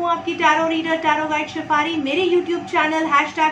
आपकी tarot reader tarot guide Shefali. मेरे YouTube channel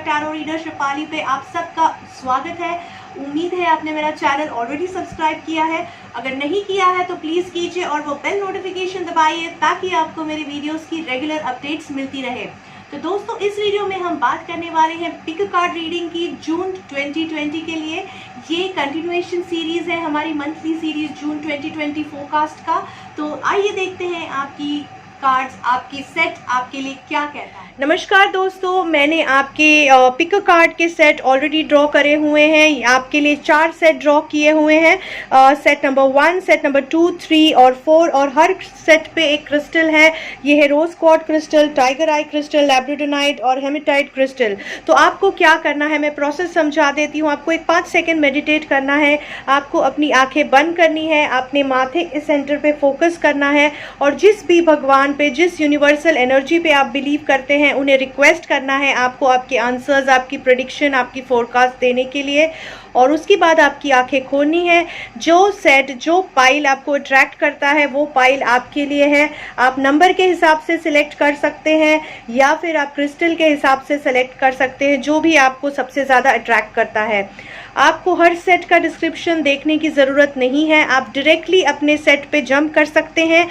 #tarot reader Shefali पे आप सबका स्वागत है। उम्मीद है आपने मेरा चैनल ऑलरेडी सब्सक्राइब किया है। अगर नहीं किया है तो प्लीज़ कीजिए और वो बेल नोटिफिकेशन दबाइए ताकि आपको मेरी वीडियोस की रेगुलर अपडेट्स मिलती रहे। तो दोस्तों, इस वीडियो में हम बात करने वाले हैं पिक कार्ड रीडिंग की जून 2020 के लिए। ये कंटिन्यूएशन सीरीज है हमारी मंथली सीरीज जून 2020 फोरकास्ट का। तो आइए देखते हैं आपकी कार्ड्स, आपकी सेट आपके लिए क्या कहता है। नमस्कार दोस्तों, मैंने आपके पिक कार्ड के सेट ऑलरेडी ड्रॉ करे हुए हैं। आपके लिए 4 सेट ड्रॉ किए हुए हैं। सेट नंबर 1, सेट नंबर 2, 3 और 4 और हर सेट पे एक क्रिस्टल है। ये है रोज क्वार्ट्ज क्रिस्टल, टाइगर आई क्रिस्टल, लैब्राडोनाइट और हेमेटाइट क्रिस्टल। तो आपको क्या करना है, मैं प्रोसेस समझा देती हूँ। आपको एक 5 सेकेंड मेडिटेट करना है। आपको अपनी आंखें बंद करनी है, अपने माथे के सेंटर पे फोकस करना है और जिस भी भगवान पे, जिस यूनिवर्सल एनर्जी पे आप बिलीव करते हैं, उन्हें रिक्वेस्ट करना है आपको आपके आंसर्स, आपकी प्रेडिक्शन, आपकी फोरकास्ट देने के लिए। और उसके बाद आपकी आंखें खोलनी है। जो सेट, जो पाइल आपको अट्रैक्ट करता है वो पाइल आपके लिए है। आप नंबर के हिसाब से सिलेक्ट कर सकते हैं या फिर आप क्रिस्टल के हिसाब से सिलेक्ट कर सकते हैं, जो भी आपको सबसे ज़्यादा अट्रैक्ट करता है। आपको हर सेट का डिस्क्रिप्शन देखने की ज़रूरत नहीं है, आप डायरेक्टली अपने सेट पे जंप कर सकते हैं।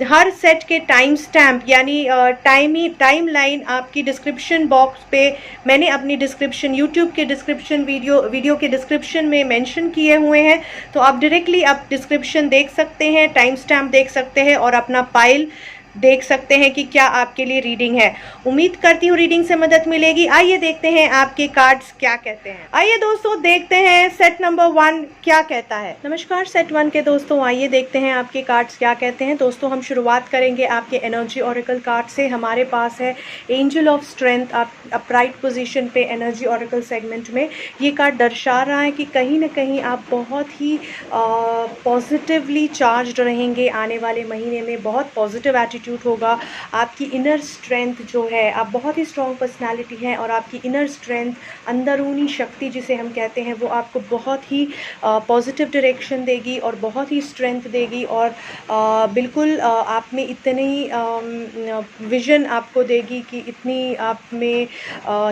हर सेट के टाइम स्टैम्प यानी टाइम लाइन आपकी डिस्क्रिप्शन बॉक्स पे, मैंने अपनी डिस्क्रिप्शन यूट्यूब के डिस्क्रिप्शन वीडियो के डिस्क्रिप्शन में मेंशन किए हुए हैं। तो आप डायरेक्टली आप डिस्क्रिप्शन देख सकते हैं, टाइम स्टैम्प देख सकते हैं और अपना पाइल देख सकते हैं कि क्या आपके लिए रीडिंग है। उम्मीद करती हूँ रीडिंग से मदद मिलेगी। आइए देखते हैं आपके कार्ड्स क्या कहते हैं। आइए दोस्तों देखते हैं सेट नंबर 1 क्या कहता है। नमस्कार सेट 1 के दोस्तों, आइए देखते हैं आपके कार्ड्स क्या कहते हैं। दोस्तों, हम शुरुआत करेंगे आपके एनर्जी ऑरेकल कार्ड से। हमारे पास है एंजल ऑफ स्ट्रेंथ। आप अपराइट पोजीशन पे एनर्जी ऑरेकल सेगमेंट में ये कार्ड दर्शा रहा है कि कहीं ना कहीं आप बहुत ही पॉजिटिवली चार्ज रहेंगे आने वाले महीने में। बहुत पॉजिटिव एटीट्यूड होगा। आपकी इनर स्ट्रेंथ जो है, आप बहुत ही स्ट्रॉन्ग पर्सनालिटी हैं और आपकी इनर स्ट्रेंथ, अंदरूनी शक्ति जिसे हम कहते हैं, वो आपको बहुत ही पॉजिटिव डायरेक्शन देगी और बहुत ही स्ट्रेंथ देगी और बिल्कुल आप में इतनी विजन आपको देगी कि इतनी आप में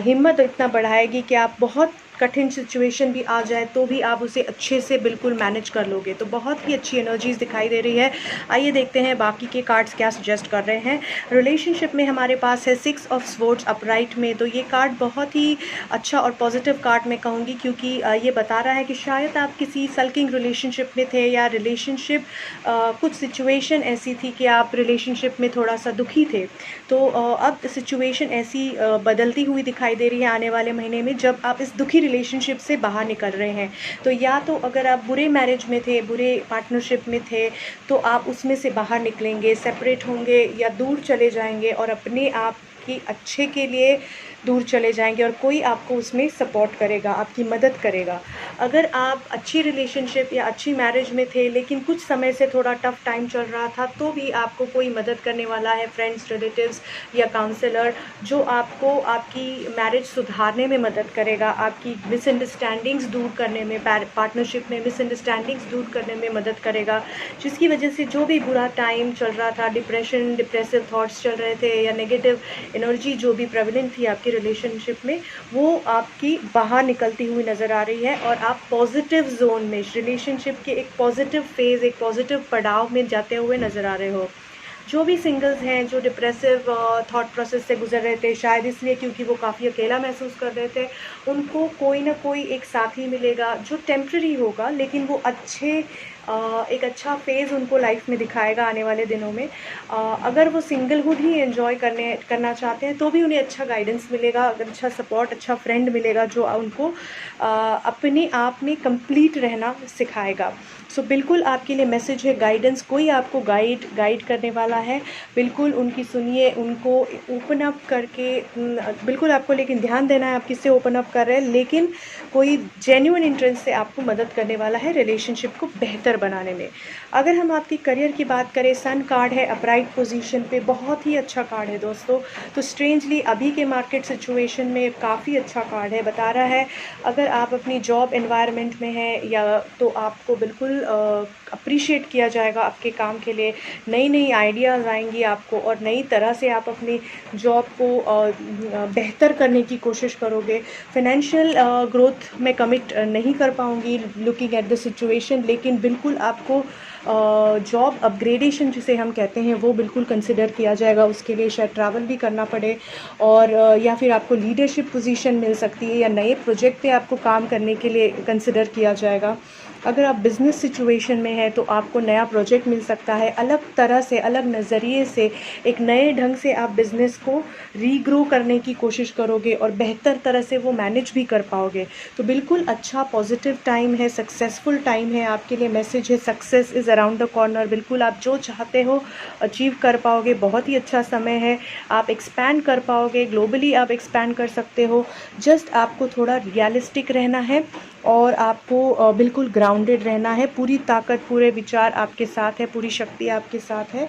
हिम्मत इतना बढ़ाएगी कि आप बहुत कठिन सिचुएशन भी आ जाए तो भी आप उसे अच्छे से बिल्कुल मैनेज कर लोगे। तो बहुत ही अच्छी एनर्जीज दिखाई दे रही है। आइए देखते हैं बाकी के कार्ड्स क्या सजेस्ट कर रहे हैं। रिलेशनशिप में हमारे पास है 6 ऑफ स्वॉर्ड्स अपराइट में। तो ये कार्ड बहुत ही अच्छा और पॉजिटिव कार्ड मैं कहूँगी, क्योंकि ये बता रहा है कि शायद आप किसी सल्किंग रिलेशनशिप में थे या रिलेशनशिप कुछ सिचुएशन ऐसी थी कि आप रिलेशनशिप में थोड़ा सा दुखी थे। तो अब सिचुएशन ऐसी बदलती हुई दिखाई दे रही है आने वाले महीने में, जब आप इस दुखी रिलेशनशिप से बाहर निकल रहे हैं। तो या तो अगर आप बुरे मैरिज में थे, बुरे पार्टनरशिप में थे, तो आप उसमें से बाहर निकलेंगे, सेपरेट होंगे या दूर चले जाएंगे और अपने आप की अच्छे के लिए दूर चले जाएंगे और कोई आपको उसमें सपोर्ट करेगा, आपकी मदद करेगा। अगर आप अच्छी रिलेशनशिप या अच्छी मैरिज में थे लेकिन कुछ समय से थोड़ा टफ टाइम चल रहा था, तो भी आपको कोई मदद करने वाला है, फ्रेंड्स, रिलेटिव्स या काउंसलर, जो आपको आपकी मैरिज सुधारने में मदद करेगा, आपकी मिसअंडरस्टैंडिंग्स दूर करने में, पार्टनरशिप में मिसअंडरस्टैंडिंग्स दूर करने में मदद करेगा। जिसकी वजह से जो भी बुरा टाइम चल रहा था, डिप्रेशन, डिप्रेसिव थॉट्स चल रहे थे या नेगेटिव एनर्जी जो भी प्रेवलेंट थी आपकी रिलेशनशिप में, वो आपकी बाहर निकलती हुई नज़र आ रही है और आप पॉजिटिव जोन में, रिलेशनशिप के एक पॉजिटिव फेज़, एक पॉजिटिव पड़ाव में जाते हुए नज़र आ रहे हो। जो भी सिंगल्स हैं, जो डिप्रेसिव थॉट प्रोसेस से गुजर रहे थे, शायद इसलिए क्योंकि वो काफ़ी अकेला महसूस कर रहे थे, उनको कोई ना कोई एक साथी मिलेगा जो टेम्प्रेरी होगा, लेकिन वो एक अच्छा फेज़ उनको लाइफ में दिखाएगा आने वाले दिनों में। अगर वो सिंगलहुड ही एंजॉय करना चाहते हैं तो भी उन्हें अच्छा गाइडेंस मिलेगा, अगर अच्छा सपोर्ट, अच्छा फ्रेंड मिलेगा जो उनको अपने आप में कंप्लीट रहना सिखाएगा। सो बिल्कुल आपके लिए मैसेज है गाइडेंस। कोई आपको गाइड करने वाला है, बिल्कुल उनकी सुनिए, उनको ओपन अप करके बिल्कुल आपको, लेकिन ध्यान देना है आप किससे ओपन अप कर रहे हैं, लेकिन कोई जेन्युइन इंटरेस्ट से आपको मदद करने वाला है रिलेशनशिप को बेहतर बनाने में। अगर हम आपकी करियर की बात करें, सन कार्ड है अपराइट पोजीशन पे, बहुत ही अच्छा कार्ड है दोस्तों। तो स्ट्रेंजली अभी के मार्केट सिचुएशन में काफ़ी अच्छा कार्ड है। बता रहा है अगर आप अपनी जॉब एनवायरनमेंट में हैं या तो आपको बिल्कुल अप्रिशिएट किया जाएगा आपके काम के लिए, नई नई आइडियाज़ आएंगी आपको और नई तरह से आप अपनी जॉब को बेहतर करने की कोशिश करोगे। फाइनेंशियल ग्रोथ में कमिट नहीं कर पाऊँगी लुकिंग एट द सिचुएशन, लेकिन बिल्कुल आपको जॉब अपग्रेडेशन जिसे हम कहते हैं वो बिल्कुल कंसिडर किया जाएगा। उसके लिए शायद ट्रैवल भी करना पड़े और या फिर आपको लीडरशिप पोजीशन मिल सकती है या नए प्रोजेक्ट पे आपको काम करने के लिए कंसिडर किया जाएगा। अगर आप बिज़नेस सिचुएशन में हैं तो आपको नया प्रोजेक्ट मिल सकता है, अलग तरह से, अलग नज़रिए से, एक नए ढंग से आप बिज़नेस को रीग्रो करने की कोशिश करोगे और बेहतर तरह से वो मैनेज भी कर पाओगे। तो बिल्कुल अच्छा पॉजिटिव टाइम है, सक्सेसफुल टाइम है आपके लिए। मैसेज है success is around the corner. बिल्कुल आप जो चाहते हो अचीव कर पाओगे। बहुत ही अच्छा समय है, आप एक्सपैंड कर पाओगे, ग्लोबली आप एक्सपैंड कर सकते हो। जस्ट आपको थोड़ा रियलिस्टिक रहना है और आपको बिल्कुल ग्राउंडेड रहना है। पूरी ताकत, पूरे विचार आपके साथ है, पूरी शक्ति आपके साथ है।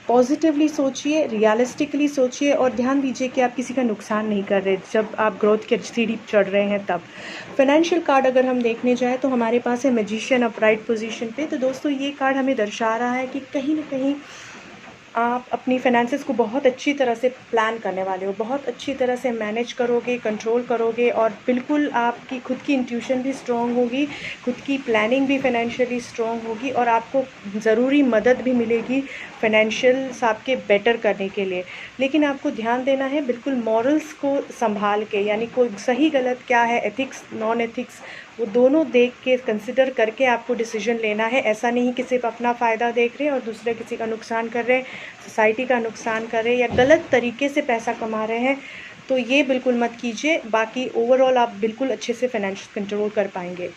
पॉजिटिवली सोचिए, रियलिस्टिकली सोचिए और ध्यान दीजिए कि आप किसी का नुकसान नहीं कर रहे जब आप ग्रोथ के सीढ़ी चढ़ रहे हैं तब। फाइनेंशियल कार्ड अगर हम देखने जाएँ तो हमारे पास है मैजिशियन अपराइट पोजीशन पे। तो दोस्तों ये कार्ड हमें दर्शा रहा है कि कहीं ना कहीं आप अपनी फाइनेंसेस को बहुत अच्छी तरह से प्लान करने वाले हो, बहुत अच्छी तरह से मैनेज करोगे, कंट्रोल करोगे और बिल्कुल आपकी खुद की इंट्यूशन भी स्ट्रॉन्ग होगी, खुद की प्लानिंग भी फाइनेंशियली स्ट्रॉन्ग होगी और आपको ज़रूरी मदद भी मिलेगी फाइनेंशियल्स आपके बेटर करने के लिए। लेकिन आपको ध्यान देना है बिल्कुल मॉरल्स को संभाल के, यानी कोई सही गलत क्या है, एथिक्स नॉन एथिक्स, वो दोनों देख के कंसिडर करके आपको डिसीजन लेना है। ऐसा नहीं कि सिर्फ अपना फ़ायदा देख रहे हैं और दूसरे किसी का नुकसान कर रहे हैं, सोसाइटी का नुकसान कर रहे हैं या गलत तरीके से पैसा कमा रहे हैं, तो ये बिल्कुल मत कीजिए। बाकी ओवरऑल आप बिल्कुल अच्छे से फाइनेंस कंट्रोल कर पाएंगे।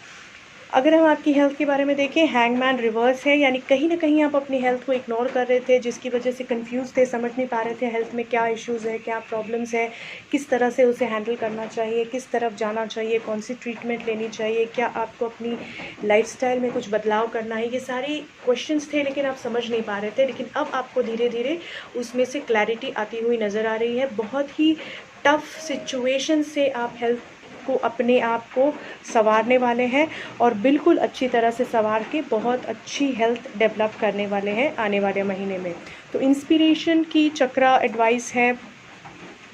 अगर हम आपकी हेल्थ के बारे में देखें, हैंगमैन रिवर्स है, यानी कहीं ना कहीं आप अपनी हेल्थ को इग्नोर कर रहे थे, जिसकी वजह से कंफ्यूज थे, समझ नहीं पा रहे थे हेल्थ में क्या इश्यूज़ है, क्या प्रॉब्लम्स है, किस तरह से उसे हैंडल करना चाहिए, किस तरफ जाना चाहिए, कौन सी ट्रीटमेंट लेनी चाहिए, क्या आपको अपनी लाइफस्टाइल में कुछ बदलाव करना है। ये सारी क्वेश्चंस थे लेकिन आप समझ नहीं पा रहे थे, लेकिन अब आपको धीरे धीरे उसमें से क्लैरिटी आती हुई नज़र आ रही है। बहुत ही टफ सिचुएशन से आप हेल्थ को, अपने आप को संवारने वाले हैं और बिल्कुल अच्छी तरह से संवार के बहुत अच्छी हेल्थ डेवलप करने वाले हैं आने वाले महीने में। तो इंस्पिरेशन की चक्रा एडवाइस है,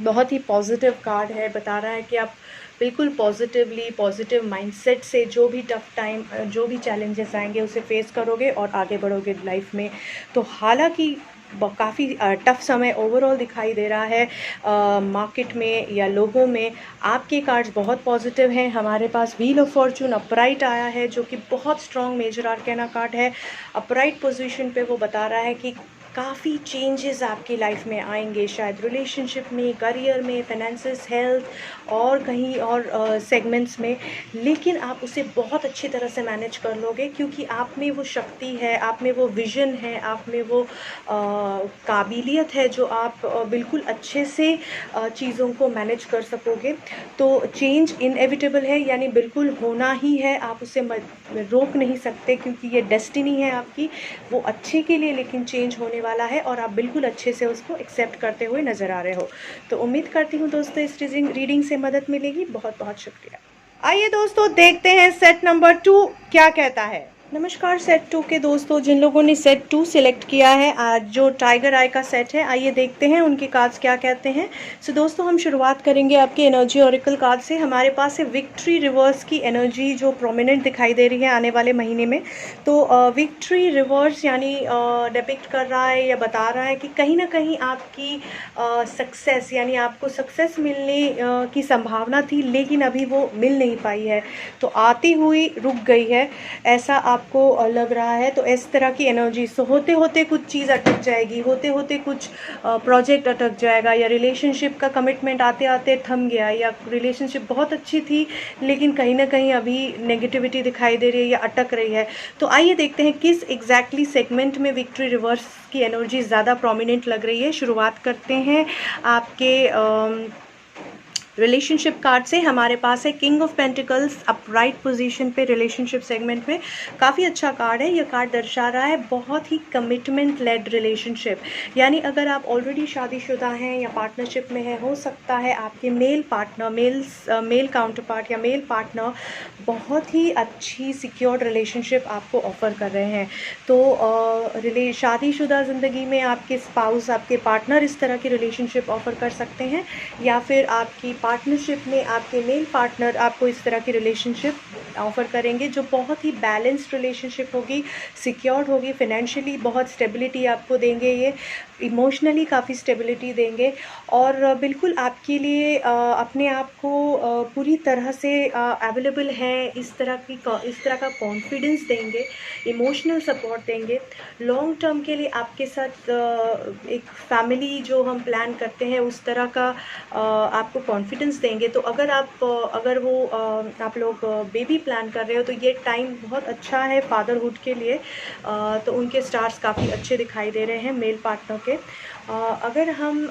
बहुत ही पॉजिटिव कार्ड है, बता रहा है कि आप बिल्कुल पॉजिटिवली, पॉजिटिव माइंडसेट से जो भी टफ टाइम, जो भी चैलेंजेस आएंगे उसे फेस करोगे और आगे बढ़ोगे लाइफ में। तो हालांकि काफ़ी टफ समय ओवरऑल दिखाई दे रहा है मार्केट में या लोगों में। आपके कार्ड्स बहुत पॉजिटिव हैं। हमारे पास व्हील ऑफ फॉर्चून अपराइट आया है जो कि बहुत स्ट्रॉन्ग मेजर आर्काना कार्ड है। अपराइट पोजीशन पे वो बता रहा है कि काफ़ी चेंजेस आपकी लाइफ में आएंगे, शायद रिलेशनशिप में, करियर में, फाइनेंसेस, हेल्थ और कहीं और सेगमेंट्स में, लेकिन आप उसे बहुत अच्छी तरह से मैनेज कर लोगे क्योंकि आप में वो शक्ति है, आप में वो विजन है, आप में वो काबिलियत है जो आप बिल्कुल अच्छे से चीज़ों को मैनेज कर सकोगे। तो चेंज इनएविटेबल है, यानी बिल्कुल होना ही है, आप उसे रोक नहीं सकते क्योंकि ये डेस्टिनी है आपकी, वो अच्छे के लिए लेकिन चेंज होने वाला है और आप बिल्कुल अच्छे से उसको एक्सेप्ट करते हुए नज़र आ रहे हो। तो उम्मीद करती हूँ दोस्तों इस रीडिंग से मदद मिलेगी। बहुत बहुत शुक्रिया। आइए दोस्तों देखते हैं सेट नंबर 2 क्या कहता है। नमस्कार सेट 2 के दोस्तों, जिन लोगों ने सेट 2 सिलेक्ट किया है, आज जो टाइगर आई का सेट है, आइए देखते हैं उनके कार्ड्स क्या कहते हैं। सो दोस्तों हम शुरुआत करेंगे आपके एनर्जी ऑरिकल कार्ड से। हमारे पास है विक्ट्री रिवर्स की एनर्जी जो प्रोमिनेंट दिखाई दे रही है आने वाले महीने में। तो विक्ट्री रिवर्स यानी डिपिक्ट कर रहा है या बता रहा है कि कहीं ना कहीं आपकी सक्सेस, यानी आपको सक्सेस मिलने की संभावना थी लेकिन अभी वो मिल नहीं पाई है, तो आती हुई रुक गई है, ऐसा आपको लग रहा है। तो इस तरह की एनर्जी से होते होते कुछ चीज़ अटक जाएगी, होते होते कुछ प्रोजेक्ट अटक जाएगा, या रिलेशनशिप का कमिटमेंट आते आते थम गया, या रिलेशनशिप बहुत अच्छी थी लेकिन कहीं ना कहीं अभी नेगेटिविटी दिखाई दे रही है या अटक रही है। तो आइए देखते हैं किस एग्जैक्टली सेगमेंट में विक्ट्री रिवर्स की एनर्जी ज़्यादा प्रोमिनेंट लग रही है। शुरुआत करते हैं आपके रिलेशनशिप कार्ड से हमारे पास है king of pentacles upright position पे रिलेशनशिप सेगमेंट में। काफ़ी अच्छा कार्ड है। यह कार्ड दर्शा रहा है बहुत ही कमिटमेंट लेड रिलेशनशिप, यानी अगर आप ऑलरेडी शादीशुदा हैं या पार्टनरशिप में हैं, हो सकता है आपके male partner, male counterpart या मेल पार्टनर बहुत ही अच्छी सिक्योर्ड रिलेशनशिप आपको ऑफ़र कर रहे हैं। तो शादीशुदा ज़िंदगी में आपके स्पाउस, आपके पार्टनर इस तरह की रिलेशनशिप ऑफ़र कर सकते हैं, या फिर आपकी पार्टनरशिप में आपके मेल पार्टनर आपको इस तरह की रिलेशनशिप ऑफ़र करेंगे जो बहुत ही बैलेंस्ड रिलेशनशिप होगी, सिक्योर्ड होगी, फाइनेंशियली बहुत स्टेबिलिटी आपको देंगे, ये इमोशनली काफ़ी स्टेबिलिटी देंगे, और बिल्कुल आपके लिए अपने आप को पूरी तरह से अवेलेबल है इस तरह का कॉन्फिडेंस देंगे, इमोशनल सपोर्ट देंगे। लॉन्ग टर्म के लिए आपके साथ एक फैमिली जो हम प्लान करते हैं उस तरह का आपको कॉन्फिडेंस देंगे। तो अगर आप लोग बेबी प्लान कर रहे हो तो ये टाइम बहुत अच्छा है फादरहुड के लिए। तो उनके स्टार्स काफ़ी अच्छे दिखाई दे रहे हैं मेल पार्टनर के। अगर हम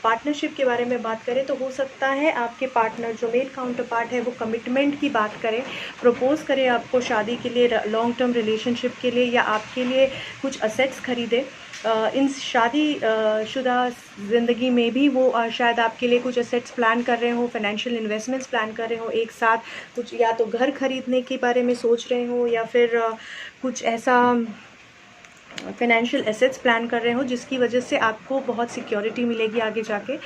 पार्टनरशिप के बारे में बात करें तो हो सकता है आपके पार्टनर जो मेल काउंटर पार्ट है वो कमिटमेंट की बात करें, प्रपोज करें आपको शादी के लिए, लॉन्ग टर्म रिलेशनशिप के लिए, या आपके लिए कुछ असेट्स खरीदे। इन शादीशुदा ज़िंदगी में भी वो शायद आपके लिए कुछ असेट्स प्लान कर रहे हो, फाइनेंशियल इन्वेस्टमेंट्स प्लान कर रहे हो एक साथ, कुछ या तो घर खरीदने के बारे में सोच रहे हो, या फिर कुछ ऐसा फाइनेंशियल एसेट्स प्लान कर रहे हो जिसकी वजह से आपको बहुत सिक्योरिटी मिलेगी आगे जाके।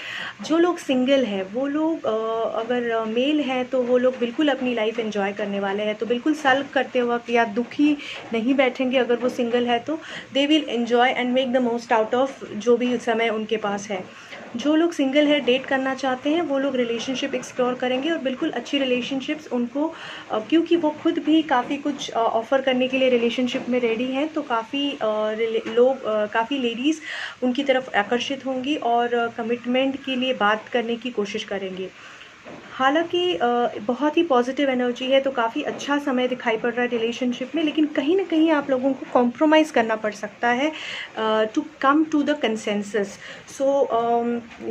जो लोग सिंगल हैं वो लोग अगर मेल हैं तो वो लोग बिल्कुल अपनी लाइफ एंजॉय करने वाले हैं, तो बिल्कुल सल्क करते वक्त या दुखी नहीं बैठेंगे। अगर वो सिंगल है तो they will enjoy and make the most out of जो भी समय उनके पास है। जो लोग सिंगल है, डेट करना चाहते हैं, वो लोग रिलेशनशिप एक्सप्लोर करेंगे, और बिल्कुल अच्छी रिलेशनशिप्स उनको क्योंकि वो खुद भी काफ़ी कुछ ऑफ़र करने के लिए रिलेशनशिप में रेडी हैं, तो काफ़ी लेडीज़ उनकी तरफ आकर्षित होंगी और कमिटमेंट के लिए बात करने की कोशिश करेंगी। हालांकि बहुत ही पॉजिटिव एनर्जी है, तो काफ़ी अच्छा समय दिखाई पड़ रहा है रिलेशनशिप में, लेकिन कहीं ना कहीं आप लोगों को कॉम्प्रोमाइज़ करना पड़ सकता है to come to the consensus. So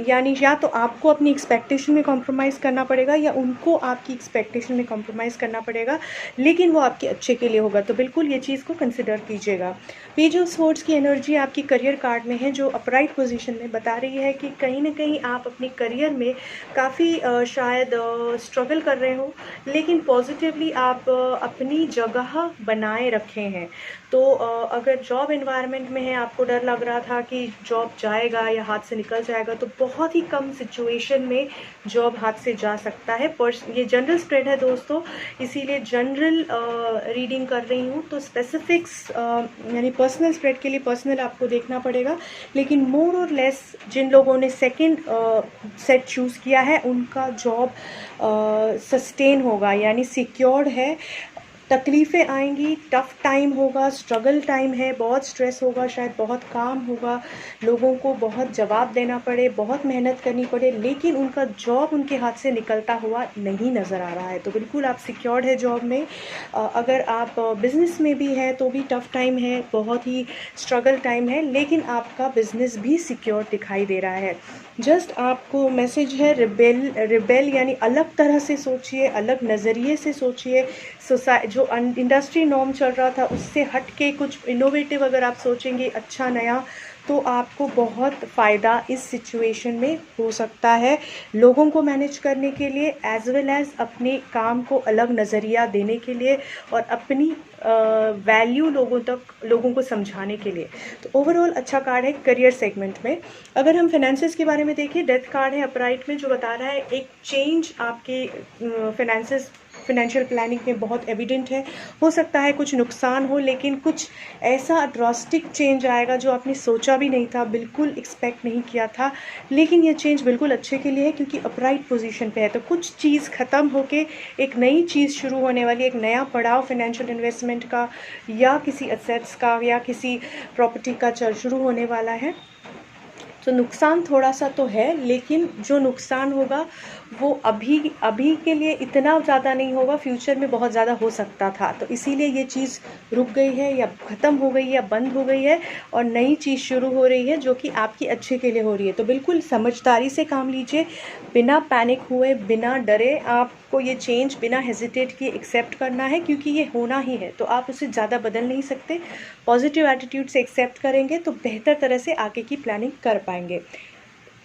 यानी या तो आपको अपनी एक्सपेक्टेशन में कॉम्प्रोमाइज़ करना पड़ेगा या उनको आपकी एक्सपेक्टेशन में कॉम्प्रोमाइज़ करना पड़ेगा, लेकिन वो आपके अच्छे के लिए होगा। तो बिल्कुल ये चीज़ को कंसिडर कीजिएगा। पेज ऑफ स्वॉर्ड्स की एनर्जी आपकी करियर कार्ड में है, जो अपराइट पोजीशन में बता रही है कि कहीं ना कहीं आप अपने करियर में काफ़ी शायद स्ट्रगल कर रहे हो, लेकिन पॉजिटिवली आप अपनी जगह बनाए रखे हैं। तो अगर जॉब एनवायरनमेंट में है, आपको डर लग रहा था कि जॉब जाएगा या हाथ से निकल जाएगा, तो बहुत ही कम सिचुएशन में जॉब हाथ से जा सकता है। ये जनरल स्प्रेड है दोस्तों, इसीलिए जनरल रीडिंग कर रही हूँ, तो स्पेसिफिक्स यानी पर्सनल स्प्रेड के लिए पर्सनल आपको देखना पड़ेगा। लेकिन मोर और लेस जिन लोगों ने सेकंड सेट चूज़ किया है उनका जॉब सस्टेन होगा, यानी सिक्योर्ड है। तकलीफ़ें आएंगी, टफ़ टाइम होगा, स्ट्रगल टाइम है, बहुत स्ट्रेस होगा, शायद बहुत काम होगा, लोगों को बहुत जवाब देना पड़े, बहुत मेहनत करनी पड़े, लेकिन उनका जॉब उनके हाथ से निकलता हुआ नहीं नज़र आ रहा है। तो बिल्कुल आप सिक्योर्ड है जॉब में। अगर आप बिज़नेस में भी है तो भी टफ़ टाइम है, बहुत ही स्ट्रगल टाइम है, लेकिन आपका बिज़नेस भी सिक्योर दिखाई दे रहा है। जस्ट आपको मैसेज है रिबेल यानी अलग तरह से सोचिए, अलग नज़रिए से सोचिए। जो इंडस्ट्री नॉर्म चल रहा था उससे हट के कुछ इनोवेटिव अगर आप सोचेंगे अच्छा नया, तो आपको बहुत फ़ायदा इस सिचुएशन में हो सकता है, लोगों को मैनेज करने के लिए एज वेल एज़ अपने काम को अलग नज़रिया देने के लिए और अपनी वैल्यू लोगों को समझाने के लिए। तो ओवरऑल अच्छा कार्ड है करियर सेगमेंट में। अगर हम फाइनेंसेस के बारे में देखें, डेथ कार्ड है अपराइट में, जो बता रहा है एक चेंज आपके फाइनेंशियल प्लानिंग में बहुत एविडेंट है। हो सकता है कुछ नुकसान हो, लेकिन कुछ ऐसा ड्रास्टिक चेंज आएगा जो आपने सोचा भी नहीं था, बिल्कुल एक्सपेक्ट नहीं किया था, लेकिन ये चेंज बिल्कुल अच्छे के लिए है क्योंकि अपराइट पोजीशन पे है। तो कुछ चीज़ ख़त्म होके एक नई चीज़ शुरू होने वाली, एक नया पड़ाव फाइनेंशियल इन्वेस्टमेंट का या किसी एसेट्स का या किसी प्रॉपर्टी का चल शुरू होने वाला है। तो नुकसान थोड़ा सा तो है, लेकिन जो नुकसान होगा वो अभी के लिए इतना ज़्यादा नहीं होगा, फ्यूचर में बहुत ज़्यादा हो सकता था। तो इसीलिए ये चीज़ रुक गई है या ख़त्म हो गई है या बंद हो गई है, और नई चीज़ शुरू हो रही है जो कि आपके अच्छे के लिए हो रही है। तो बिल्कुल समझदारी से काम लीजिए, बिना पैनिक हुए, बिना डरे। आपको ये चेंज बिना हेजिटेट किए एक्सेप्ट करना है, क्योंकि ये होना ही है, तो आप उसे ज़्यादा बदल नहीं सकते। पॉजिटिव एटीट्यूड से एक्सेप्ट करेंगे तो बेहतर तरह से आगे की प्लानिंग कर पाएंगे।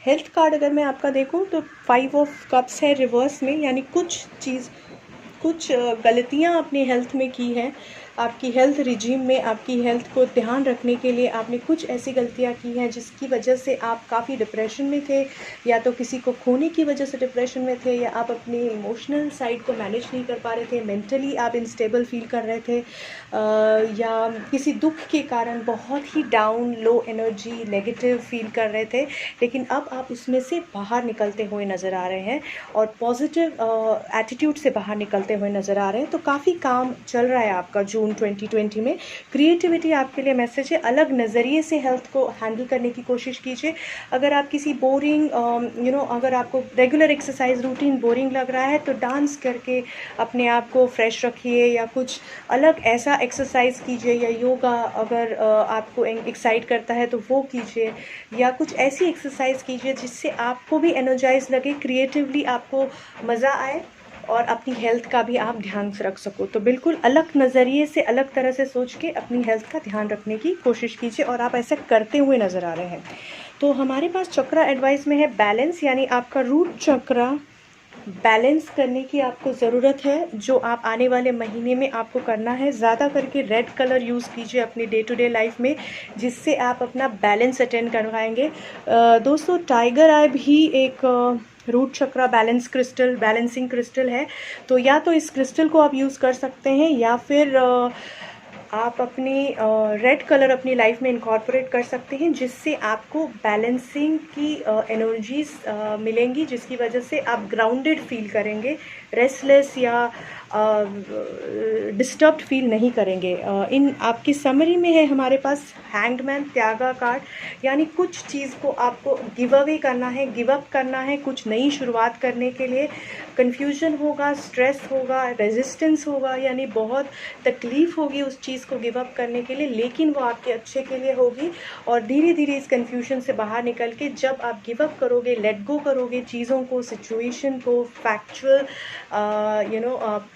हेल्थ कार्ड अगर मैं आपका देखूं तो 5 ऑफ कप्स है रिवर्स में, यानी कुछ गलतियां अपनी हेल्थ में की हैं। आपकी हेल्थ रिजीम में, आपकी हेल्थ को ध्यान रखने के लिए आपने कुछ ऐसी गलतियां की हैं जिसकी वजह से आप काफ़ी डिप्रेशन में थे, या तो किसी को खोने की वजह से डिप्रेशन में थे, या आप अपनी इमोशनल साइड को मैनेज नहीं कर पा रहे थे, मेंटली आप इनस्टेबल फील कर रहे थे, या किसी दुख के कारण बहुत ही down, low energy, negative feel कर रहे थे। लेकिन अब आप उसमें से बाहर निकलते हुए नज़र आ रहे हैं और पॉजिटिव एटीट्यूड से बाहर निकलते हुए नज़र आ रहे हैं। तो काफ़ी काम चल रहा है आपका जून 2020 में। क्रिएटिविटी आपके लिए मैसेज है, अलग नज़रिए से हेल्थ को हैंडल करने की कोशिश कीजिए। अगर आप किसी बोरिंग अगर आपको रेगुलर एक्सरसाइज रूटीन बोरिंग लग रहा है तो डांस करके अपने आप को फ्रेश रखिए, या कुछ अलग ऐसा एक्सरसाइज कीजिए, या योगा अगर आपको एक्साइट करता है तो वो कीजिए, या कुछ ऐसी एक्सरसाइज कीजिए जिससे आपको भी एनर्जाइज लगे, क्रिएटिवली आपको मज़ा आए और अपनी हेल्थ का भी आप ध्यान रख सको। तो बिल्कुल अलग नज़रिए से, अलग तरह से सोच के अपनी हेल्थ का ध्यान रखने की कोशिश कीजिए, और आप ऐसा करते हुए नज़र आ रहे हैं। तो हमारे पास चक्रा एडवाइस में है बैलेंस, यानी आपका रूट चक्रा बैलेंस करने की आपको ज़रूरत है, जो आप आने वाले महीने में आपको करना है। ज़्यादा करके रेड कलर यूज़ कीजिए अपनी डे टू डे लाइफ में, जिससे आप अपना बैलेंस अटेंड कर पाएंगे। दोस्तों, टाइगर आई भी एक रूट चक्रा बैलेंसिंग क्रिस्टल है। तो या तो इस क्रिस्टल को आप यूज़ कर सकते हैं, या फिर आप अपनी रेड कलर अपनी लाइफ में इनकॉर्पोरेट कर सकते हैं, जिससे आपको बैलेंसिंग की एनर्जीज मिलेंगी, जिसकी वजह से आप ग्राउंडेड फील करेंगे, रेस्टलेस या डिस्टर्ब्ड फील नहीं करेंगे। इन आपकी समरी में है हमारे पास हैंगमैन, त्यागा कार्ड, यानी कुछ चीज़ को आपको गिव अवे करना है, गिव अप करना है कुछ नई शुरुआत करने के लिए। कन्फ्यूजन होगा, स्ट्रेस होगा, रेजिस्टेंस होगा, यानी बहुत तकलीफ़ होगी उस चीज़ को गिव अप करने के लिए, लेकिन वो आपके अच्छे के लिए होगी। और धीरे धीरे इस कन्फ्यूजन से बाहर निकल के जब आप गिव अप करोगे, लेट गो करोगे चीज़ों को, सिचुएशन को, फैक्चुअल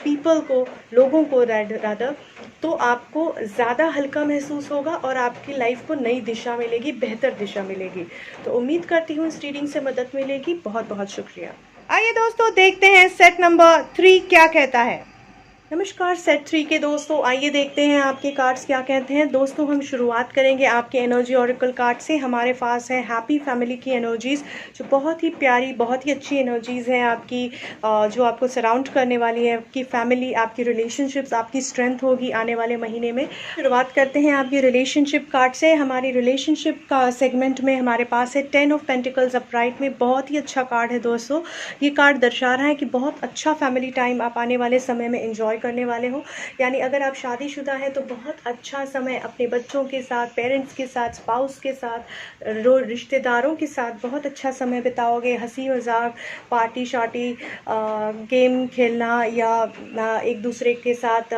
पीपल को, लोगों को रादर, तो आपको ज़्यादा हल्का महसूस होगा और आपकी लाइफ को नई दिशा मिलेगी, बेहतर दिशा मिलेगी। तो उम्मीद करती हूँ इस रीडिंग से मदद मिलेगी। बहुत बहुत शुक्रिया। आइए दोस्तों, देखते हैं सेट नंबर 3 क्या कहता है। नमस्कार सेट 3 के दोस्तों, आइए देखते हैं आपके कार्ड्स क्या कहते हैं। दोस्तों, हम शुरुआत करेंगे आपके एनर्जी ऑरेकल कार्ड से। हमारे पास है हैप्पी फैमिली की एनर्जीज़, जो बहुत ही प्यारी, बहुत ही अच्छी एनर्जीज़ हैं आपकी, जो आपको सराउंड करने वाली है। आपकी फैमिली, आपकी रिलेशनशिप्स, आपकी स्ट्रेंथ होगी आने वाले महीने में। शुरुआत करते हैं आपकी रिलेशनशिप कार्ड से। हमारी रिलेशनशिप का सेगमेंट में हमारे पास है 10 ऑफ पेंटिकल्स अपराइट में। बहुत ही अच्छा कार्ड है दोस्तों। ये कार्ड दर्शा रहा है कि बहुत अच्छा फैमिली टाइम आप आने वाले समय में एंजॉय करने वाले हो। यानी अगर आप शादीशुदा हैं तो बहुत अच्छा समय अपने बच्चों के साथ, पेरेंट्स के साथ, स्पाउस के साथ, रिश्तेदारों के साथ बहुत अच्छा समय बिताओगे। हंसी मजाक, पार्टी शार्टी, गेम खेलना, या एक दूसरे के साथ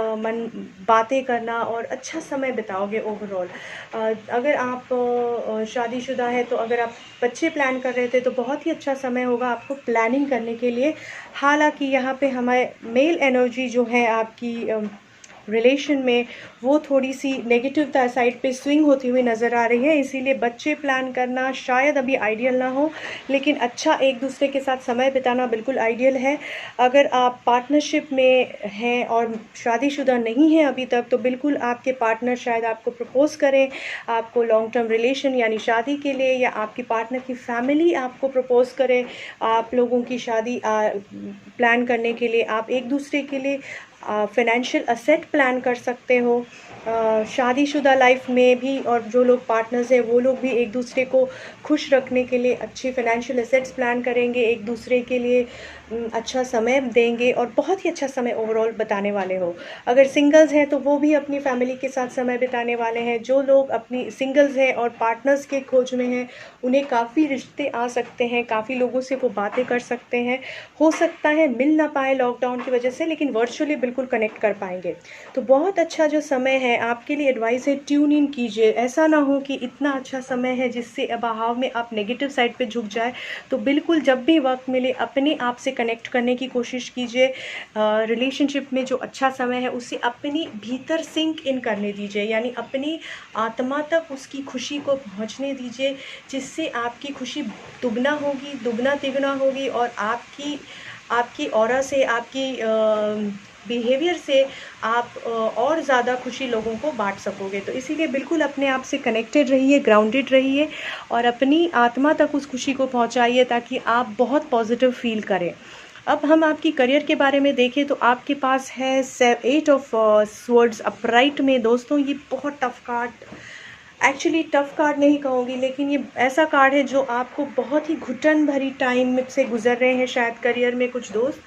बातें करना और अच्छा समय बिताओगे ओवरऑल। अगर आप शादीशुदा है तो अगर आप बच्चे प्लान कर रहे थे तो बहुत ही अच्छा समय होगा आपको प्लानिंग करने के लिए। हालांकि यहाँ पे हमारे मेल एनर्जी जो है आपकी रिलेशन में, वो थोड़ी सी नेगेटिव साइड पे स्विंग होती हुई नज़र आ रही है, इसीलिए बच्चे प्लान करना शायद अभी आइडियल ना हो, लेकिन अच्छा एक दूसरे के साथ समय बिताना बिल्कुल आइडियल है। अगर आप पार्टनरशिप में हैं और शादीशुदा नहीं हैं अभी तक, तो बिल्कुल आपके पार्टनर शायद आपको प्रपोज करें, आपको लॉन्ग टर्म रिलेशन यानी शादी के लिए, या आपकी पार्टनर की फैमिली आपको प्रपोज करे आप लोगों की शादी प्लान करने के लिए। आप एक दूसरे के लिए फाइनेंशियल असेट प्लान कर सकते हो। शादीशुदा लाइफ में भी, और जो लोग पार्टनर्स हैं वो लोग भी एक दूसरे को खुश रखने के लिए अच्छी फाइनेंशियल असेट्स प्लान करेंगे एक दूसरे के लिए। अच्छा समय देंगे और बहुत ही अच्छा समय ओवरऑल बताने वाले हो। अगर सिंगल्स हैं तो वो भी अपनी फैमिली के साथ समय बिताने वाले हैं। जो लोग अपनी सिंगल्स हैं और पार्टनर्स के खोज में हैं, उन्हें काफ़ी रिश्ते आ सकते हैं, काफ़ी लोगों से वो बातें कर सकते हैं। हो सकता है मिल ना पाए लॉकडाउन की वजह से, लेकिन वर्चुअली बिल्कुल कनेक्ट कर पाएंगे। तो बहुत अच्छा जो समय है आपके लिए, एडवाइस है ट्यून इन कीजिए। ऐसा ना हो कि इतना अच्छा समय है जिससे बहाव में आप नेगेटिव साइड पे झुक जाए। तो बिल्कुल जब भी वक्त मिले अपने आप से कनेक्ट करने की कोशिश कीजिए। रिलेशनशिप में जो अच्छा समय है उसे अपनी भीतर सिंक इन करने दीजिए, यानी अपनी आत्मा तक उसकी खुशी को पहुंचने दीजिए, जिससे आपकी खुशी दुगना होगी, दुगना तिगुना होगी, और आपकी ऑरा से, आपकी बिहेवियर से आप और ज़्यादा खुशी लोगों को बांट सकोगे। तो इसीलिए बिल्कुल अपने आप से कनेक्टेड रहिए, ग्राउंडेड रहिए और अपनी आत्मा तक उस खुशी को पहुंचाइए, ताकि आप बहुत पॉजिटिव फील करें। अब हम आपकी करियर के बारे में देखें तो आपके पास है 8 ऑफ स्वर्ड्स अपराइट में। दोस्तों ये बहुत tough card, actually tough card नहीं कहूँगी, लेकिन ये ऐसा कार्ड है जो आपको बहुत ही घुटन भरी टाइम से गुजर रहे हैं शायद करियर में कुछ दोस्त।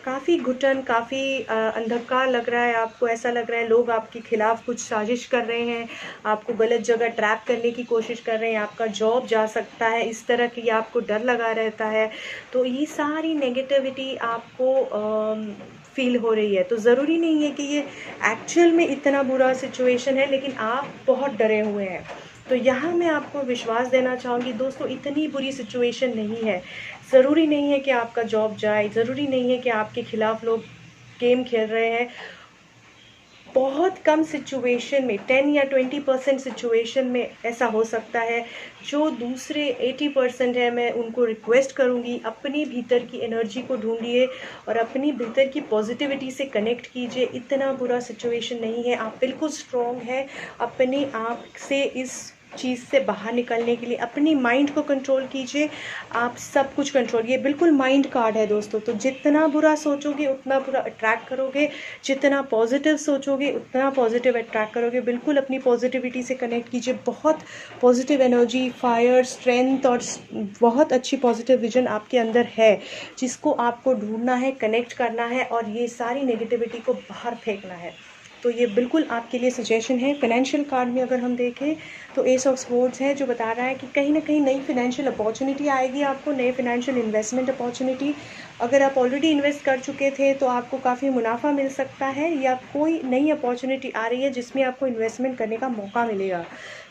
काफ़ी घुटन, काफ़ी अंधकार लग रहा है आपको। ऐसा लग रहा है लोग आपके खिलाफ कुछ साजिश कर रहे हैं, आपको गलत जगह ट्रैप करने की कोशिश कर रहे हैं, आपका जॉब जा सकता है, इस तरह की आपको डर लगा रहता है। तो ये सारी नेगेटिविटी आपको फील हो रही है। तो ज़रूरी नहीं है कि ये एक्चुअल में इतना बुरा सिचुएशन है, लेकिन आप बहुत डरे हुए हैं। तो यहाँ मैं आपको विश्वास देना चाहूँगी दोस्तों, इतनी बुरी सिचुएशन नहीं है। ज़रूरी नहीं है कि आपका जॉब जाए, ज़रूरी नहीं है कि आपके खिलाफ लोग गेम खेल रहे हैं। बहुत कम सिचुएशन में, 10 या 20% सिचुएशन में ऐसा हो सकता है। जो दूसरे 80% है, मैं उनको रिक्वेस्ट करूँगी अपने भीतर की एनर्जी को ढूंढिए और अपनी भीतर की पॉजिटिविटी से कनेक्ट कीजिए। इतना बुरा सिचुएशन नहीं है, आप बिल्कुल स्ट्रॉन्ग है। अपने आप से इस चीज़ से बाहर निकलने के लिए अपनी माइंड को कंट्रोल कीजिए। आप सब कुछ कंट्रोल, ये बिल्कुल माइंड कार्ड है दोस्तों। तो जितना बुरा सोचोगे उतना बुरा अट्रैक्ट करोगे, जितना पॉजिटिव सोचोगे उतना पॉजिटिव अट्रैक्ट करोगे। बिल्कुल अपनी पॉजिटिविटी से कनेक्ट कीजिए। बहुत पॉजिटिव एनर्जी, फायर, स्ट्रेंथ और बहुत अच्छी पॉजिटिव विजन आपके अंदर है, जिसको आपको ढूंढना है, कनेक्ट करना है और ये सारी नेगेटिविटी को बाहर फेंकना है। तो ये बिल्कुल आपके लिए सजेशन है। फाइनेंशियल कार्ड में अगर हम देखें तो एस ऑफ स्वॉर्ड्स है, जो बता रहा है कि कहीं ना कहीं नई फाइनेंशियल अपॉर्चुनिटी आएगी आपको, नई फाइनेंशियल इन्वेस्टमेंट अपॉर्चुनिटी। अगर आप ऑलरेडी इन्वेस्ट कर चुके थे तो आपको काफ़ी मुनाफा मिल सकता है, या कोई नई अपॉर्चुनिटी आ रही है जिसमें आपको इन्वेस्टमेंट करने का मौका मिलेगा।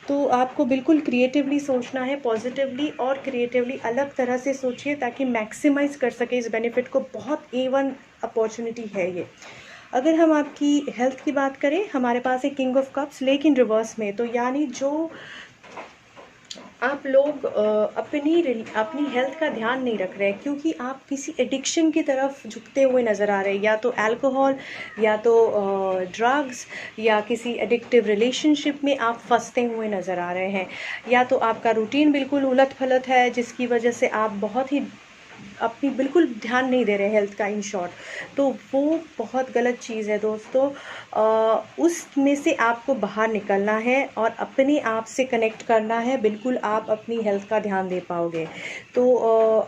तो आपको बिल्कुल क्रिएटिवली सोचना है, पॉजिटिवली और क्रिएटिवली अलग तरह से सोचिए, ताकि मैक्सिमाइज कर सके इस बेनिफिट को। बहुत A1 अपॉर्चुनिटी है ये। अगर हम आपकी हेल्थ की बात करें, हमारे पास है किंग ऑफ कप्स लेकिन रिवर्स में। तो यानी जो आप लोग अपनी हेल्थ का ध्यान नहीं रख रहे हैं, क्योंकि आप किसी एडिक्शन की तरफ झुकते हुए नज़र आ रहे हैं, या तो अल्कोहल, या तो ड्रग्स, या किसी एडिक्टिव रिलेशनशिप में आप फंसते हुए नज़र आ रहे हैं, या तो आपका रूटीन बिल्कुल उलट फलट है, जिसकी वजह से आप बहुत ही अपनी बिल्कुल ध्यान नहीं दे रहे हेल्थ का, इन शॉर्ट। तो वो बहुत गलत चीज़ है दोस्तों। उसमें से आपको बाहर निकलना है और अपने आप से कनेक्ट करना है। बिल्कुल आप अपनी हेल्थ का ध्यान दे पाओगे। तो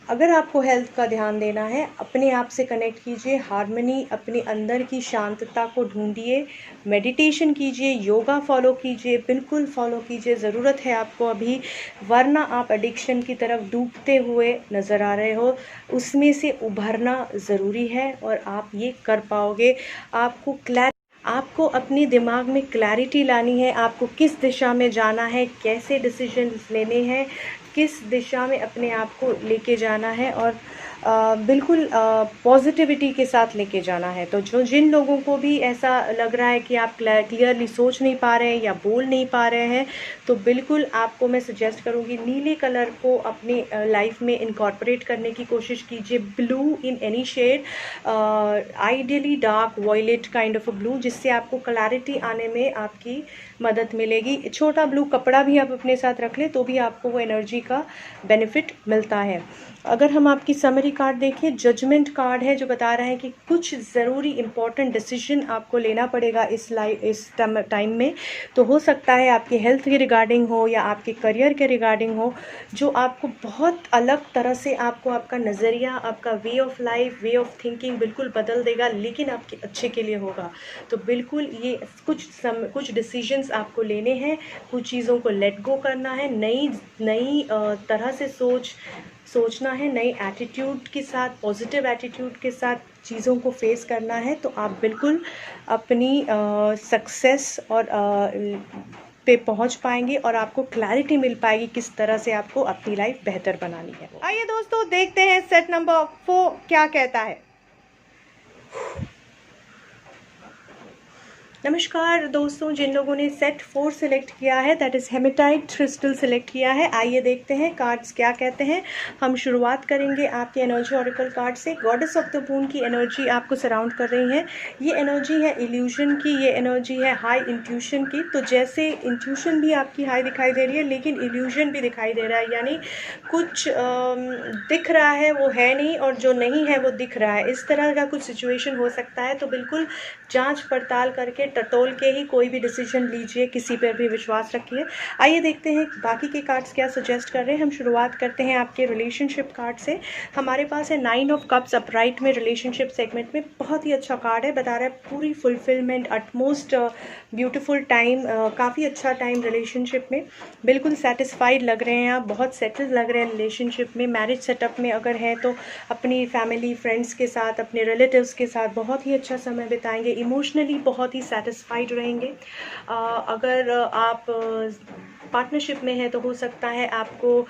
अगर आपको हेल्थ का ध्यान देना है, अपने आप से कनेक्ट कीजिए, हार्मनी, अपने अंदर की शांतता को ढूंढिए, मेडिटेशन कीजिए, योगा फॉलो कीजिए, बिल्कुल फॉलो कीजिए, ज़रूरत है आपको अभी, वरना आप एडिक्शन की तरफ डूबते हुए नज़र आ रहे हो। उसमें से उभरना ज़रूरी है और आप ये कर पाओगे। आपको अपने दिमाग में क्लैरिटी लानी है, आपको किस दिशा में जाना है, कैसे डिसीजंस लेने हैं, किस दिशा में अपने आप को लेके जाना है, और बिल्कुल पॉजिटिविटी के साथ लेके जाना है। तो जिन लोगों को भी ऐसा लग रहा है कि आप क्लियरली सोच नहीं पा रहे हैं या बोल नहीं पा रहे हैं, तो बिल्कुल आपको मैं सजेस्ट करूँगी नीले कलर को अपनी लाइफ में इनकॉर्पोरेट करने की कोशिश कीजिए। Blue in any shade, ideally dark violet kind of a blue, जिससे आपको क्लैरिटी आने में आपकी मदद मिलेगी। छोटा ब्लू कपड़ा भी आप अपने साथ रख लें तो भी आपको वो एनर्जी का बेनिफिट मिलता है। अगर हम आपकी समरी कार्ड देखें, जजमेंट कार्ड है जो बता रहा है कि कुछ ज़रूरी इंपॉर्टेंट डिसीजन आपको लेना पड़ेगा इस टाइम में। तो हो सकता है आपके हेल्थ के रिगार्डिंग हो या आपके करियर के रिगार्डिंग हो, जो आपको बहुत अलग तरह से आपको आपका नज़रिया, आपका way of life, way of thinking बिल्कुल बदल देगा, लेकिन आपके अच्छे के लिए होगा। तो बिल्कुल ये कुछ डिसीजंस आपको लेने हैं, कुछ चीज़ों को लेट गो करना है, नई तरह से सोचना है, नई एटीट्यूड के साथ, पॉजिटिव एटीट्यूड के साथ चीज़ों को फेस करना है। तो आप बिल्कुल अपनी सक्सेस और पे पहुंच पाएंगे और आपको क्लैरिटी मिल पाएगी किस तरह से आपको अपनी लाइफ बेहतर बनानी है। आइए दोस्तों देखते हैं सेट नंबर 4 क्या कहता है। नमस्कार दोस्तों, जिन लोगों ने सेट 4 सिलेक्ट किया है, that is hematite crystal select किया है, आइए देखते हैं कार्ड्स क्या कहते हैं। हम शुरुआत करेंगे आपके एनर्जी ऑरेकल कार्ड से। गॉडेस ऑफ द मून की एनर्जी आपको सराउंड कर रही है। ये एनर्जी है इल्यूजन की, ये एनर्जी है हाई इंट्यूशन की। तो जैसे इंट्यूशन भी आपकी हाई दिखाई दे रही है, लेकिन इल्यूजन भी दिखाई दे रहा है, यानी कुछ दिख रहा है वो है नहीं और जो नहीं है वो दिख रहा है, इस तरह का कुछ सिचुएशन हो सकता है। तो बिल्कुल जांच पड़ताल करके टटोल के ही कोई भी डिसीजन लीजिए, किसी पर भी विश्वास रखिए। आइए देखते हैं बाकी के कार्ड्स क्या सजेस्ट कर रहे हैं। हम शुरुआत करते हैं आपके रिलेशनशिप कार्ड से। हमारे पास है 9 ऑफ कप्स अपराइट में, रिलेशनशिप सेगमेंट में। बहुत ही अच्छा कार्ड है, बता रहा है पूरी फुलफिलमेंट, अटमोस्ट ब्यूटीफुल टाइम, काफ़ी अच्छा टाइम रिलेशनशिप में। बिल्कुल सेटिस्फाइड लग रहे हैं आप, बहुत सेटल्ड लग रहे हैं रिलेशनशिप में। मैरिज सेटअप में अगर है तो अपनी फैमिली फ्रेंड्स के साथ, अपने रिलेटिव्स के साथ बहुत ही अच्छा समय बिताएंगे, इमोशनली बहुत ही सेटिस्फाइड रहेंगे। अगर आप पार्टनरशिप में है तो हो सकता है आपको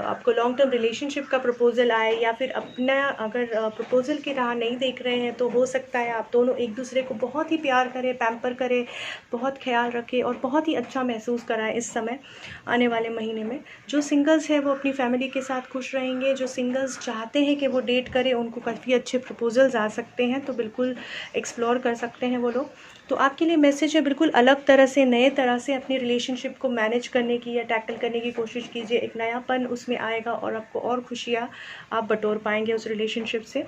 आपको लॉन्ग टर्म रिलेशनशिप का प्रपोजल आए, या फिर अपना अगर प्रपोजल की राह नहीं देख रहे हैं तो हो सकता है आप दोनों एक दूसरे को बहुत ही प्यार करें, पैम्पर करें, बहुत ख्याल रखें और बहुत ही अच्छा महसूस कराएं इस समय आने वाले महीने में। जो सिंगल्स हैं वो अपनी फैमिली के साथ खुश रहेंगे, जो सिंगल्स चाहते हैं कि वो डेट करें, उनको काफ़ी अच्छे प्रपोजल्स आ सकते हैं, तो बिल्कुल एक्सप्लोर कर सकते हैं वो लोग। तो आपके लिए मैसेज है, बिल्कुल अलग तरह से, नए तरह से अपनी रिलेशनशिप को मैनेज करने की या टैकल करने की कोशिश कीजिए। एक नयापन उसमें आएगा और आपको और खुशियाँ आप बटोर पाएंगे उस रिलेशनशिप से।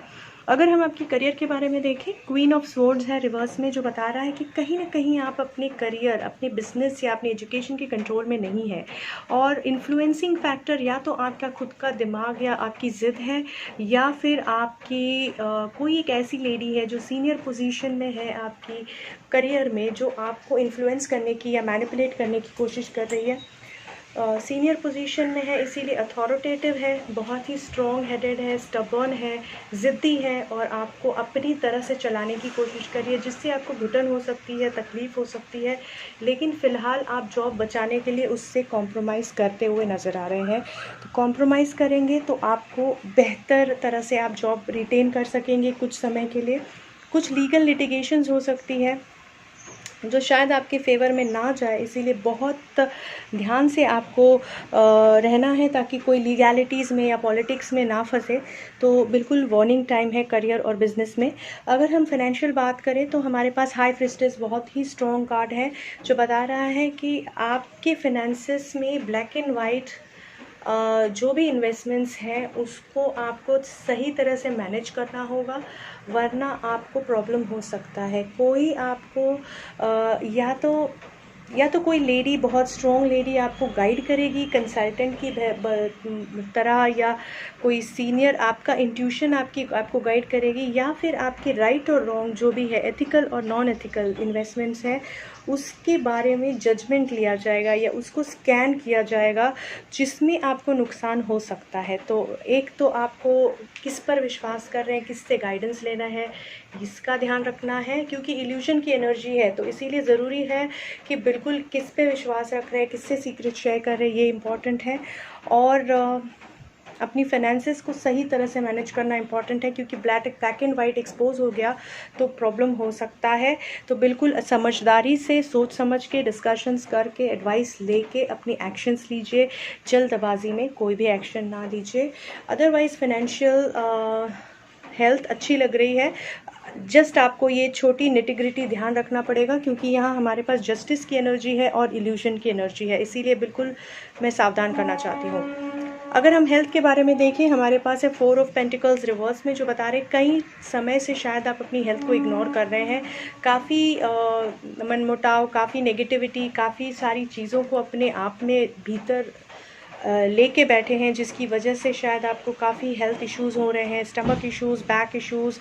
अगर हम आपके करियर के बारे में देखें, क्वीन ऑफ स्वॉर्ड्स है रिवर्स में, जो बता रहा है कि कहीं ना कहीं आप अपने करियर, अपने बिजनेस या अपने एजुकेशन के कंट्रोल में नहीं है, और इन्फ्लुएंसिंग फैक्टर या तो आपका खुद का दिमाग या आपकी ज़िद है, या फिर आपकी कोई एक ऐसी लेडी है जो सीनियर पोजीशन में है आपकी करियर में, जो आपको इन्फ्लुएंस करने की या मैनिपुलेट करने की कोशिश कर रही है। सीनियर पोजीशन में है, इसीलिए अथॉरिटेटिव है, बहुत ही स्ट्रॉन्ग हेडेड है, स्टबर्न है, ज़िद्दी है, और आपको अपनी तरह से चलाने की कोशिश करिए, जिससे आपको घुटन हो सकती है, तकलीफ़ हो सकती है, लेकिन फ़िलहाल आप जॉब बचाने के लिए उससे कॉम्प्रोमाइज़ करते हुए नज़र आ रहे हैं। तो कॉम्प्रोमाइज़ करेंगे तो आपको बेहतर तरह से आप जॉब रिटेन कर सकेंगे कुछ समय के लिए। कुछ लीगल लिटिगेशंस हो सकती है जो शायद आपके फेवर में ना जाए, इसीलिए बहुत ध्यान से आपको रहना है ताकि कोई लीगैलिटीज़ में या पॉलिटिक्स में ना फंसे। तो बिल्कुल वार्निंग टाइम है करियर और बिजनेस में। अगर हम फाइनेंशियल बात करें तो हमारे पास हाई प्रिस्टेस बहुत ही स्ट्रॉन्ग कार्ड है, जो बता रहा है कि आपके फाइनेंसेस में ब्लैक एंड वाइट जो भी इन्वेस्टमेंट्स हैं उसको आपको सही तरह से मैनेज करना होगा, वरना आपको प्रॉब्लम हो सकता है। कोई आपको या तो कोई लेडी, बहुत स्ट्रॉन्ग लेडी आपको गाइड करेगी कंसल्टेंट की तरह, या कोई सीनियर आपका इंट्यूशन आपको गाइड करेगी, या फिर आपके राइट और रॉन्ग जो भी है, एथिकल और नॉन एथिकल इन्वेस्टमेंट्स हैं, उसके बारे में जजमेंट लिया जाएगा या उसको स्कैन किया जाएगा, जिसमें आपको नुकसान हो सकता है। तो एक तो आपको किस पर विश्वास कर रहे हैं, किससे गाइडेंस लेना है, इसका ध्यान रखना है, क्योंकि इल्यूजन की एनर्जी है, तो इसीलिए ज़रूरी है कि बिल्कुल किस पे विश्वास रख रहे हैं, किससे सीक्रेट शेयर कर रहे हैं, ये इम्पॉर्टेंट है। और अपनी फाइनेंसेस को सही तरह से मैनेज करना इंपॉर्टेंट है, क्योंकि ब्लैक एंड वाइट एक्सपोज हो गया तो प्रॉब्लम हो सकता है। तो बिल्कुल समझदारी से, सोच समझ के, डिस्कशंस करके, एडवाइस लेके अपनी एक्शंस लीजिए, जल्दबाजी में कोई भी एक्शन ना लीजिए। अदरवाइज़ फाइनेंशियल हेल्थ अच्छी लग रही है, जस्ट आपको ये छोटी निटिग्रिटी ध्यान रखना पड़ेगा, क्योंकि यहाँ हमारे पास जस्टिस की एनर्जी है और इल्यूशन की एनर्जी है, इसीलिए बिल्कुल मैं सावधान करना चाहती हूँ। अगर हम हेल्थ के बारे में देखें, हमारे पास है 4 ऑफ पेंटिकल्स रिवर्स में, जो बता रहे कई समय से शायद आप अपनी हेल्थ को इग्नोर कर रहे हैं। काफ़ी मनमुटाव, काफ़ी नेगेटिविटी, काफ़ी सारी चीज़ों को अपने आप में भीतर लेके बैठे हैं, जिसकी वजह से शायद आपको काफ़ी हेल्थ इश्यूज़ हो रहे हैं, stomach issues, back issues,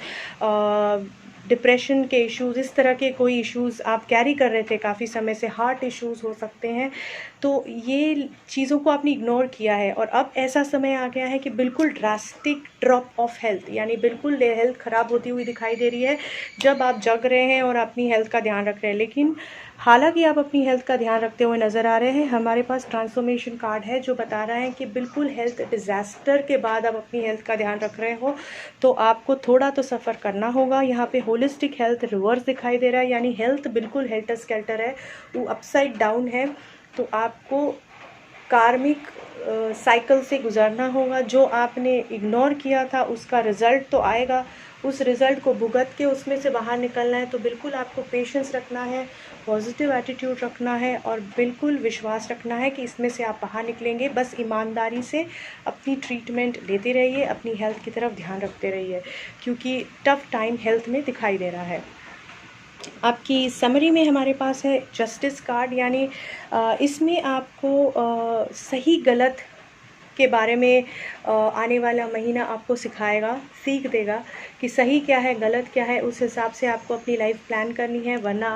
depression के इश्यूज़, इस तरह के कोई इश्यूज़ आप कैरी कर रहे थे काफ़ी समय से, हार्ट इश्यूज़ हो सकते हैं। तो ये चीज़ों को आपने इग्नोर किया है और अब ऐसा समय आ गया है कि बिल्कुल ड्रास्टिक ड्रॉप ऑफ हेल्थ, यानी बिल्कुल हेल्थ ख़राब होती हुई दिखाई दे रही है जब आप जग रहे हैं और अपनी हेल्थ का ध्यान रख रहे हैं। लेकिन हालांकि आप अपनी हेल्थ का ध्यान रखते हुए नज़र आ रहे हैं, हमारे पास ट्रांसफॉर्मेशन कार्ड है जो बता रहा है कि बिल्कुल हेल्थ डिज़ास्टर के बाद आप अपनी हेल्थ का ध्यान रख रहे हो, तो आपको थोड़ा तो सफ़र करना होगा। यहाँ पे होलिस्टिक हेल्थ रिवर्स दिखाई दे रहा है, यानी हेल्थ बिल्कुल हेल्टर स्केल्टर है, वो अपसाइड डाउन है। तो आपको कार्मिक साइकिल से गुजरना होगा। जो आपने इग्नोर किया था उसका रिज़ल्ट तो आएगा, उस रिज़ल्ट को भुगत के उसमें से बाहर निकलना है। तो बिल्कुल आपको पेशेंस रखना है, पॉजिटिव एटीट्यूड रखना है और बिल्कुल विश्वास रखना है कि इसमें से आप बाहर निकलेंगे। बस ईमानदारी से अपनी ट्रीटमेंट लेते रहिए, अपनी हेल्थ की तरफ ध्यान रखते रहिए, क्योंकि टफ टाइम हेल्थ में दिखाई दे रहा है। आपकी समरी में हमारे पास है जस्टिस कार्ड, यानी इसमें आपको सही गलत के बारे में आने वाला महीना आपको सिखाएगा, सीख देगा कि सही क्या है, गलत क्या है। उस हिसाब से आपको अपनी लाइफ प्लान करनी है, वरना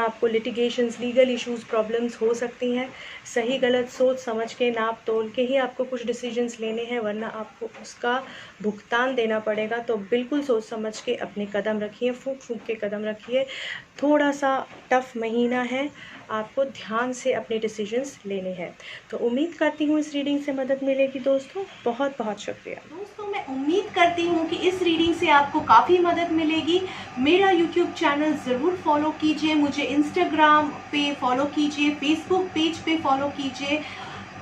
आपको लिटिगेशंस, लीगल इश्यूज़, प्रॉब्लम्स हो सकती हैं। सही गलत सोच समझ के, नाप तोल के ही आपको कुछ डिसीजंस लेने हैं, वरना आपको उसका भुगतान देना पड़ेगा। तो बिल्कुल सोच समझ के अपने कदम रखिए, फूंक फूंक के कदम रखिए। थोड़ा सा टफ महीना है, आपको ध्यान से अपने डिसीजंस लेने हैं। तो उम्मीद करती हूँ इस रीडिंग से मदद मिलेगी दोस्तों। बहुत बहुत शुक्रिया दोस्तों। मैं उम्मीद करती हूँ कि इस रीडिंग से आपको काफ़ी मदद मिलेगी। मेरा यूट्यूब चैनल ज़रूर फॉलो कीजिए, मुझे इंस्टाग्राम पे फॉलो कीजिए, फेसबुक पेज पे फॉलो कीजिए।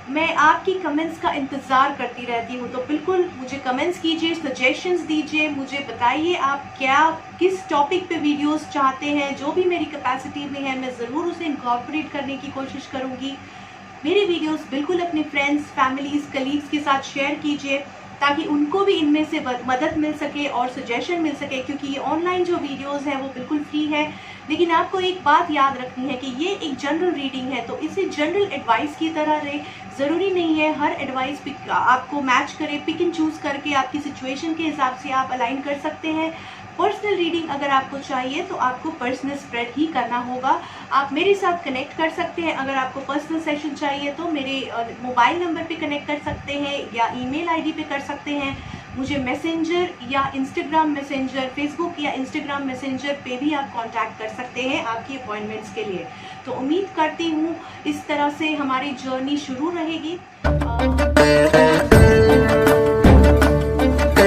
मैं आपकी कमेंट्स का इंतज़ार करती रहती हूँ, तो बिल्कुल मुझे कमेंट्स कीजिए, सजेशंस दीजिए, मुझे बताइए आप किस टॉपिक पे वीडियोस चाहते हैं। जो भी मेरी कैपेसिटी में है मैं ज़रूर उसे इनकॉर्पोरेट करने की कोशिश करूँगी। मेरे वीडियोस बिल्कुल अपने फ्रेंड्स, फैमिलीज़, कलीग्स के साथ शेयर कीजिए, ताकि उनको भी इनमें से मदद मिल सके और सजेशन मिल सके, क्योंकि ये ऑनलाइन जो वीडियोस हैं वो बिल्कुल फ्री है। लेकिन आपको एक बात याद रखनी है कि ये एक जनरल रीडिंग है, तो इसे जनरल एडवाइस की तरह रहे। ज़रूरी नहीं है हर एडवाइस आपको मैच करे, पिक एंड चूज़ करके आपकी सिचुएशन के हिसाब से आप अलाइन कर सकते हैं। पर्सनल रीडिंग अगर आपको चाहिए तो आपको पर्सनल स्प्रेड ही करना होगा। आप मेरे साथ कनेक्ट कर सकते हैं। अगर आपको पर्सनल सेशन चाहिए तो मेरे मोबाइल नंबर पे कनेक्ट कर सकते हैं या ईमेल आईडी पे कर सकते हैं। मुझे मैसेंजर या इंस्टाग्राम मैसेंजर, फेसबुक या इंस्टाग्राम मैसेंजर पे भी आप कांटेक्ट कर सकते हैं आपकी अपॉइंटमेंट्स के लिए। तो उम्मीद करती हूँ इस तरह से हमारी जर्नी शुरू रहेगी।